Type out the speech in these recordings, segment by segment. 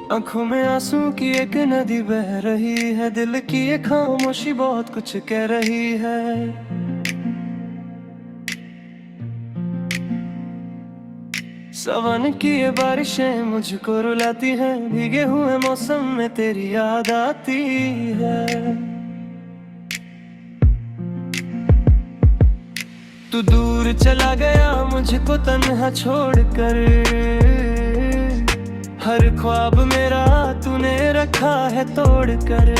आंखों में आंसू की एक नदी बह रही है, दिल की ये खामोशी बहुत कुछ कह रही है। सावन की ये बारिशें मुझको रुलाती हैं, भीगे हुए मौसम में तेरी याद आती है। तू दूर चला गया मुझको तन्हा छोड़कर, हर ख्वाब मेरा तूने रखा है तोड़ कर।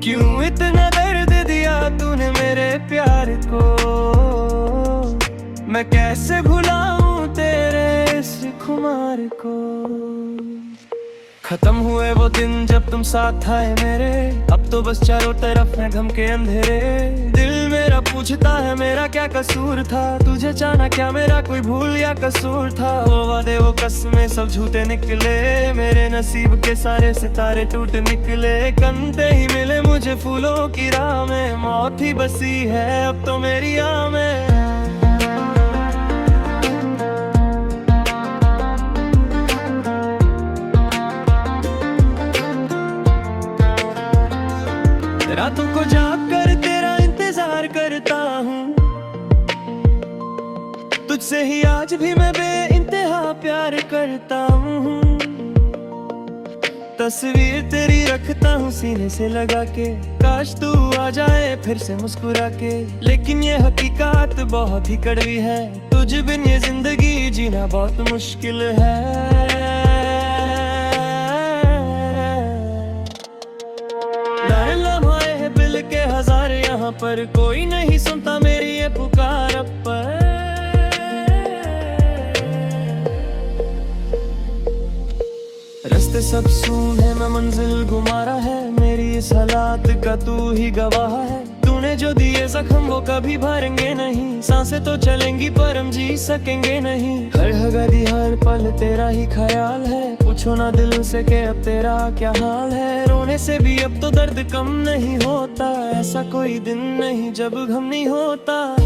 क्यों इतना दर्द दिया तूने मेरे प्यार को, मैं कैसे भुलाऊं तेरे इस खुमार को। खत्म हुए वो दिन जब तुम साथ आए मेरे, अब तो बस चारों तरफ है गम के अंधेरे। दिल मेरा पूछता है मेरा क्या कसूर था, तुझे जाना क्या मेरा कोई भूल या कसूर था। वो वादे वो कसमें सब झूठे निकले, मेरे नसीब के सारे सितारे टूट निकले। कंधे ही मिले मुझे फूलों की राह में, मौत ही बसी है अब तो मेरी आह में। रातों को जाग कर तेरा इंतजार करता हूँ, तुझसे ही आज भी मैं बेइंतहा प्यार करता हूँ। तस्वीर तेरी रखता हूँ सीने से लगा के, काश तू आ जाए फिर से मुस्कुरा के। लेकिन ये हकीकत बहुत ही कड़वी है, तुझ बिन ये जिंदगी जीना बहुत मुश्किल है। के हजार यहाँ पर कोई नहीं सुनता मेरी ये पुकार अब पर। रास्ते सब सून है मैं मंजिल गुमारा है, मेरी इस हालात का तू ही गवाह है। तूने जो दिए जख्म वो कभी भरेंगे नहीं, सांसें तो चलेंगी पर हम जी सकेंगे नहीं। हर घड़ी हर पल तेरा ही ख्याल है, पूछो ना दिल से कि अब तेरा क्या हाल है। रोने से भी अब तो दर्द कम नहीं होता, ऐसा कोई दिन नहीं जब गम नहीं होता।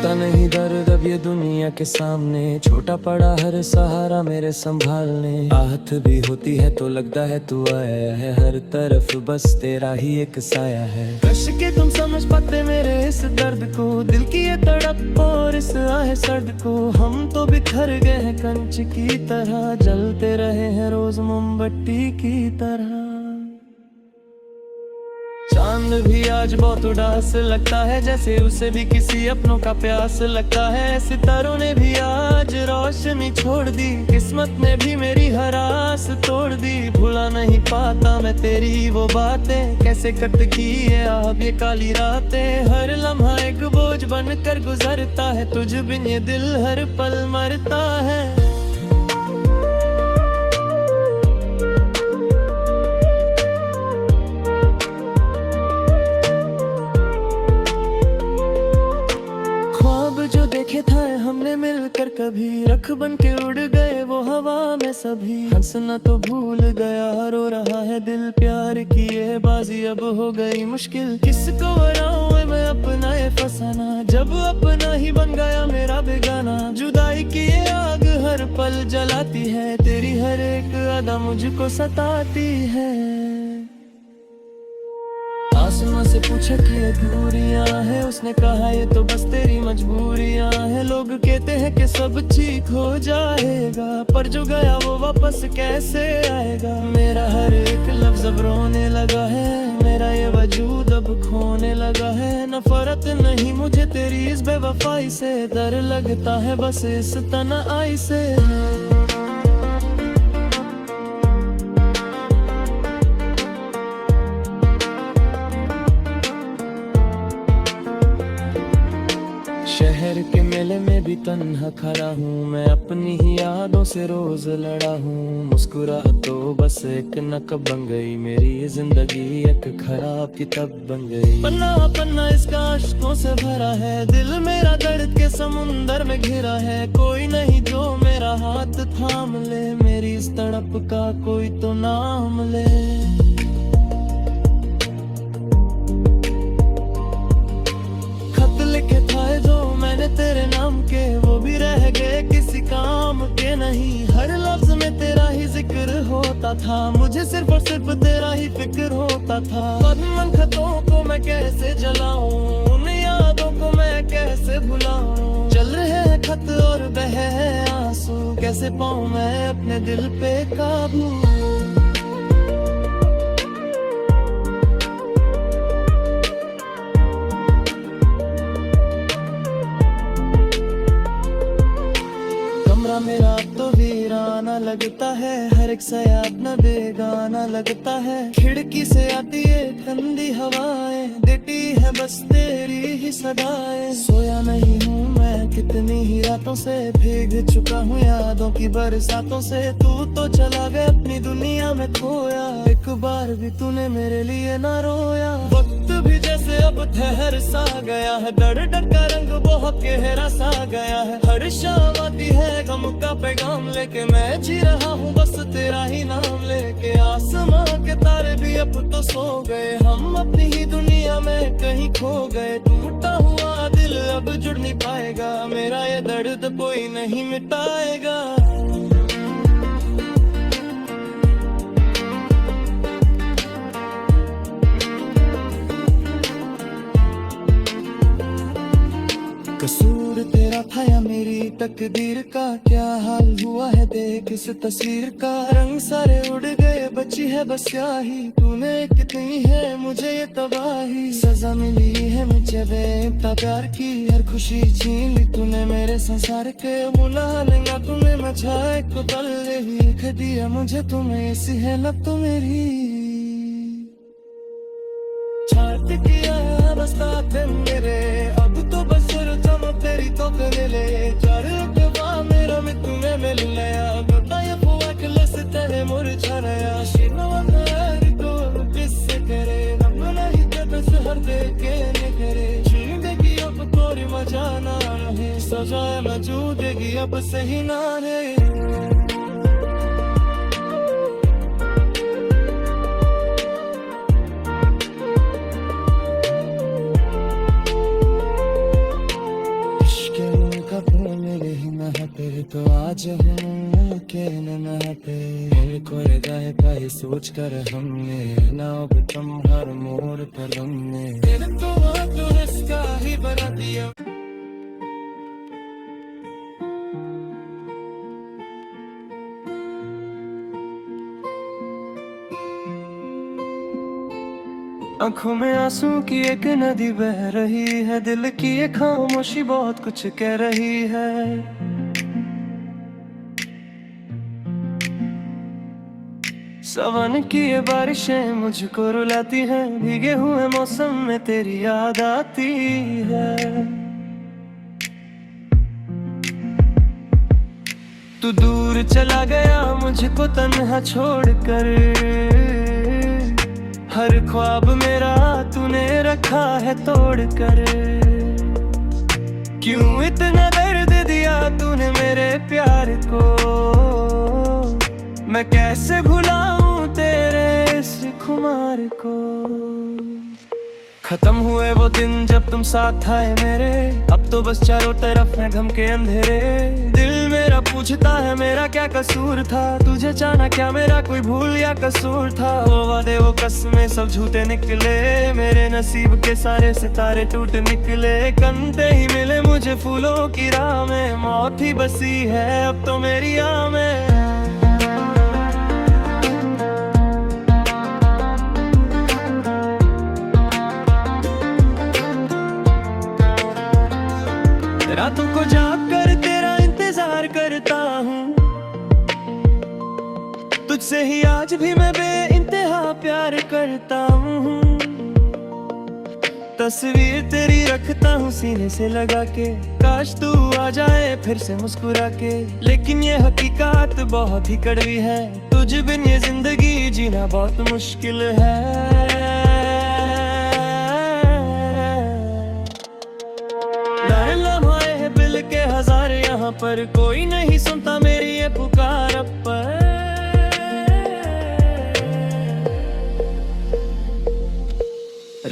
नहीं दर्द अब ये दुनिया के सामने, छोटा पड़ा हर सहारा मेरे संभालने। आहत भी होती है तो लगता है तू आया है, हर तरफ बस तेरा ही एक साया है। कश के तुम समझ पाते मेरे इस दर्द को, दिल की ये तड़प और इस आह सर्द को। हम तो बिखर गए हैं कंच की तरह, जलते रहे हैं रोज मोमबत्ती की तरह। चांद भी आज बहुत उदास लगता है, जैसे उसे भी किसी अपनों का प्यास लगता है। सितारों ने भी आज रोशनी छोड़ दी, किस्मत ने भी मेरी हर आस तोड़ दी। भुला नहीं पाता मैं तेरी वो बातें, कैसे कट की है अब ये काली रातें। हर लम्हा एक बोझ बन कर गुजरता है, तुझ बिन ये दिल हर पल मरता है। देखे था हमने मिलकर कभी, रख बन के उड़ गए वो हवा में सभी। हंसना तो भूल गया रो रहा है दिल, प्यार की ये बाजी अब हो गई मुश्किल। किसको बनाऊं मैं अपना ये फसाना, जब अपना ही बन गया मेरा बेगाना। जुदाई की ये आग हर पल जलाती है, तेरी हर एक अदा मुझको सताती है। आसमां से पूछा कि ये दूरियां है, उसने कहा ये तो बस तेरी मजबूरियां है। लोग कहते हैं कि सब ठीक हो जाएगा, पर जो गया वो वापस कैसे आएगा। मेरा हर एक लफ्ज अब रोने लगा है, मेरा ये वजूद अब खोने लगा है। नफरत नहीं मुझे तेरी इस बेवफाई से, डर लगता है बस इस तन्हाई से। शहर के मेले में भी तन्हा खड़ा हूँ मैं, अपनी ही यादों से रोज लड़ा हूँ। मुस्कुरा तो बस एक नकब बन गई, मेरी ये जिंदगी एक खराब किताब बन गई। पन्ना पन्ना इसका आशिकों से भरा है, दिल मेरा दर्द के समुंदर में घिरा है। कोई नहीं जो मेरा हाथ थाम ले, मेरी इस तड़प का कोई तो नाम ले। नहीं, हर लफ्ज में तेरा ही जिक्र होता था, मुझे सिर्फ और सिर्फ तेरा ही फिक्र होता था। मन खतों को मैं कैसे जलाऊं, उन यादों को मैं कैसे भुलाऊं, चल रहे हैं खत और बह है आंसू, कैसे पाऊं मैं अपने दिल पे काबू। मेरा तो वीराना लगता है, हर एक सा अपना बेगाना लगता है। खिड़की से आती है ठंडी हवाएं, देती है बस तेरी ही सदाएं। सोया नहीं हूँ मैं कितनी ही रातों से, भीग चुका हूँ यादों की बरसातों से। तू तो चला गया अपनी दुनिया में खोया, एक बार भी तूने मेरे लिए ना रोया। वक्त भी जैसे अब ठहर सा गया है, डर डर का रंग बहुत गहरा सा गया है। हर शाम आती है गम का पैगाम लेके, मैं जी रहा हूँ बस तेरा ही नाम लेके। आसमां के तारे भी अब तो सो गए, हम अपनी ही दुनिया में कहीं खो गए। टूटा हुआ दिल अब जुड़ नहीं पाएगा, मेरा ये दर्द कोई नहीं मिटाएगा। कसूर तेरा था या मेरी तकदीर का, क्या हाल हुआ है देख इस तस्वीर का। रंग सारे उड़ गए, बची है बस स्याही, तूने कितनी है मुझे ये तबाही। सजा मिली है मुझे बेइंतहा प्यार की, हर खुशी छीन ली तूने मेरे संसार के। मुला लेंगा तूने मचाए को तल लिख दिया मुझे तुम्हें, ऐसी है लब तो मेरी। छाट किया बस थे मेरे, अब तो बस तेरी तो मिले। चरवा मेरा में तुम्हें मिल नया, बताया फुआ किले से तेरे मुरझा नया। शिनवा तेरी तो किससे करे, रब नहीं तेरे से हर दे के निकरे। जिंदगी अब कोई मजा ना रहे, सजाए मौजूदगी अब सही ना रहे। तेरे तो आज हूँ के नहाते, मुझको रजाए का ही सोच कर हमने ना अब तुम हर मोड़ पर हमने। तेरे तो इसका ही बना दिया। आंखों में आंसू की एक नदी बह रही है, दिल की ये खामोशी बहुत कुछ कह रही है। सावन की ये बारिशें मुझको रुलाती हैं, भीगे हुए मौसम में तेरी याद आती है। तू दूर चला गया मुझको तन्हा छोड़कर, हर ख्वाब मेरा तूने रखा है तोड़कर। क्यों इतना दर्द दिया तूने मेरे प्यार को, मैं कैसे भुलाऊं तेरे इस खुमार को। खत्म हुए वो दिन जब तुम साथ आए मेरे, अब तो बस चारों तरफ है गम के अंधेरे। दिल मेरा पूछता है मेरा क्या कसूर था, तुझे जाना क्या मेरा कोई भूल या कसूर था। वो वादे वो कसमें सब झूठे निकले, मेरे नसीब के सारे सितारे टूट निकले। कंधे ही मिले मुझे फूलों की राह में, मौत ही बसी है अब तो मेरी आह में। रातों को जाग कर तेरा इंतजार करता हूँ, तुझसे ही आज भी मैं बेइंतहा प्यार करता हूँ। तस्वीर तेरी रखता हूँ सीने से लगा के, काश तू आ जाए फिर से मुस्कुरा के। लेकिन ये हकीकत बहुत ही कड़वी है, तुझ बिन ये जिंदगी जीना बहुत मुश्किल है। के हजार यहाँ पर कोई नहीं सुनता मेरी ये पुकार पर।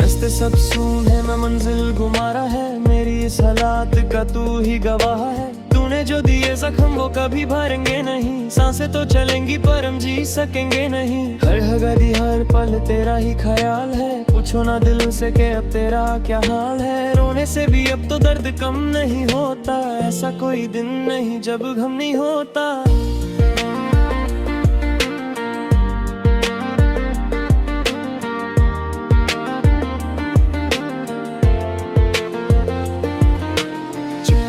रास्ते सब सून है मैं मंजिल गुमारा है, मेरी इस हालात का तू ही गवाह है। तूने जो दिए जख्म वो कभी भरेंगे नहीं, सांसें तो चलेंगी पर हम जी सकेंगे नहीं। हर घड़ी हर पल तेरा ही ख्याल है, पूछो ना दिल से कि अब तेरा क्या हाल है। रोने से भी अब तो दर्द कम नहीं होता, ऐसा कोई दिन नहीं जब गम नहीं होता।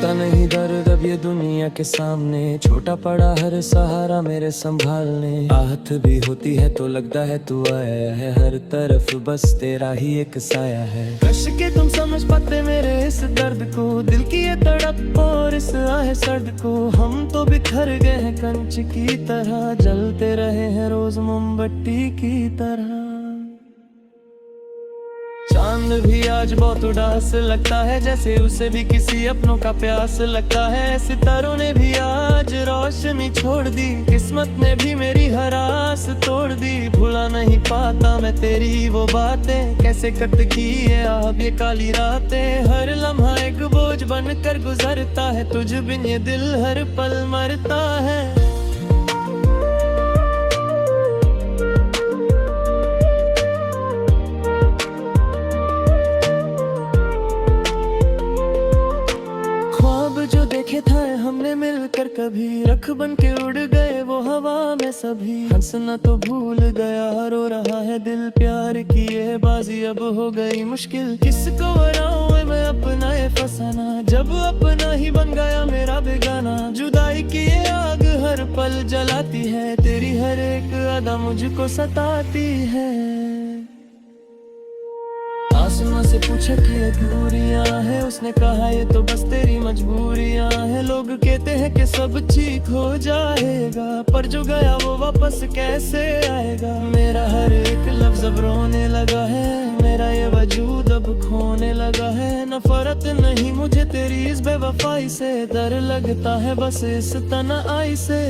नहीं दर्द अब ये दुनिया के सामने, छोटा पड़ा हर सहारा मेरे संभालने। आहत भी होती है तो लगता है तू आया है, हर तरफ बस तेरा ही एक साया है। कश के तुम समझ पाते मेरे इस दर्द को, दिल की ये तड़प और इस आह सर्द को। हम तो बिखर गए हैं कंच की तरह, जलते रहे हैं रोज मोमबत्ती की तरह। चांद भी आज बहुत उदास लगता है, जैसे उसे भी किसी अपनों का प्यास लगता है। सितारों ने भी आज रोशनी छोड़ दी, किस्मत ने भी मेरी हर आस तोड़ दी। भुला नहीं पाता मैं तेरी वो बातें, कैसे कट की है अब ये काली रातें। हर लम्हा एक बोझ बन कर गुजरता है, तुझ बिन ये दिल हर पल मरता है। जो देखे था हमने मिलकर कभी, रख बन के उड़ गए वो हवा में सभी। हंसना तो भूल गया रो रहा है दिल, प्यार की ये बाजी अब हो गई मुश्किल। किसको बनाऊं मैं अपना ये फसाना, जब अपना ही बन गया मेरा बेगाना। जुदाई की ये आग हर पल जलाती है, तेरी हर एक अदा मुझको सताती है। आसमां से पूछा कि ये दूरियां है, उसने कहा ये तो बस तेरी मजबूरियां है। लोग कहते हैं कि सब ठीक हो जाएगा, पर जो गया वो वापस कैसे आएगा। मेरा हर एक लफ्ज अब रोने लगा है, मेरा ये वजूद अब खोने लगा है। नफरत नहीं मुझे तेरी इस बेवफाई से, डर लगता है बस इस तन्हाई से।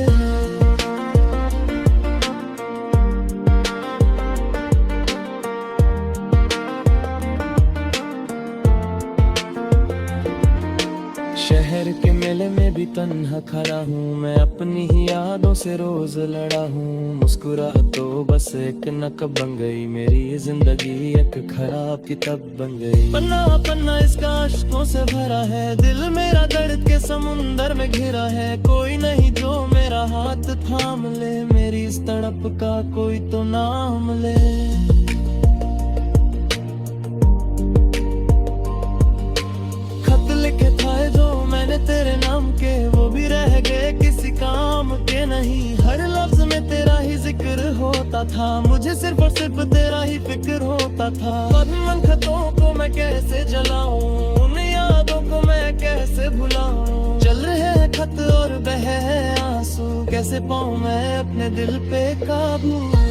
शहर के मेले में भी तन्हा खड़ा हूँ मैं, अपनी ही यादों से रोज लड़ा हूँ। मुस्कुरा तो बस एक नकब बन गई, मेरी जिंदगी एक खराब किताब बन गई। पन्ना पन्ना इसका आशिकों से भरा है, दिल मेरा दर्द के समुंदर में घिरा है। कोई नहीं जो मेरा हाथ थाम ले, मेरी इस तड़प का कोई तो नाम ले। तेरे नाम के वो भी रह गए किसी काम के नहीं। हर लफ्ज में तेरा ही जिक्र होता था, मुझे सिर्फ और सिर्फ तेरा ही फिक्र होता था। बदमन खतों को मैं कैसे जलाऊं, उन यादों को मैं कैसे भुलाऊं। चल रहे हैं खत और बह है आंसू, कैसे पाऊं मैं अपने दिल पे काबू।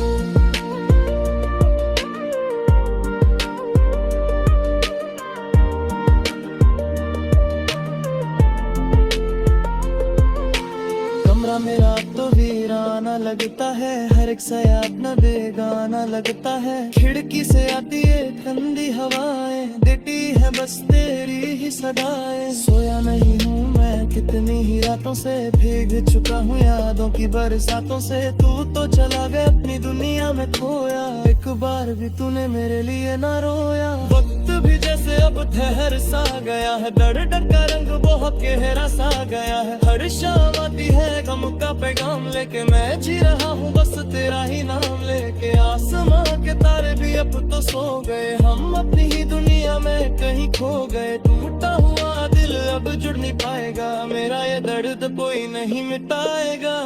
मेरा तो वीराना लगता है, हर एक साया अपना बेगाना लगता है। खिड़की से आती है ठंडी हवाएं, देती है बस तेरी ही सदाएं। सोया नहीं हूँ मैं कितनी ही रातों से, भीग चुका हूँ यादों की बरसातों से। तू तो चला गया अपनी दुनिया में खोया, एक बार भी तूने मेरे लिए ना रोया। वक्त भी जैसे अब ठहर सा गया है, डर डर का रंग बहुत गहरा सा गया है। हर शाम आती है गम का पैगाम लेके, मैं जी रहा हूँ बस तेरा ही नाम लेके। आसमां के तारे भी अब तो सो गए, हम अपनी ही दुनिया में कहीं खो गए। टूटा हुआ दिल अब जुड़ नहीं पाएगा, मेरा ये दर्द कोई नहीं मिटाएगा।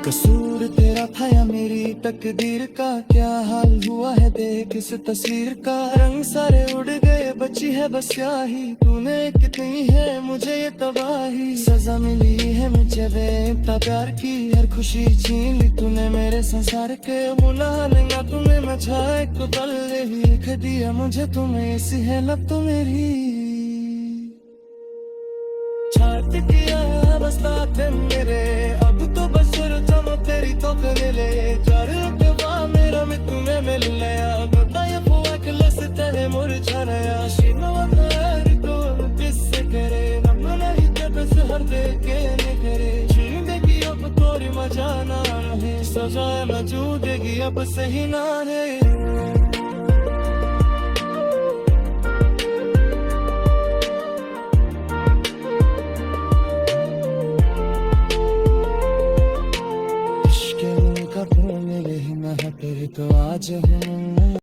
कसूर तेरा था या मेरी तकदीर का, क्या हाल हुआ है देख इस तस्वीर का। रंग सारे उड़ गए बची है बस स्याही, तूने कितनी है मुझे ये तबाही। सजा मिली है मुझे बेइंतहा प्यार की, हर खुशी छीन ली तूने मेरे संसार के। बुला लेंगा तुम्हें मैं छाए को तल लिख दिया मुझे तुम्हें, ऐसी है लब तो मेरी। छाट किया बस ताते मेरे, अब तो बस तेरी तो ले। तुम्हें मिल नया बताए फुआकलस तेरे मुरझा नया शिनो खैर तो किससे करे नमन ही बस हर दे के निकरे जिंदगी अब तोरी मजा ना रहे सजाए मौजूदगी अब सही ना रहे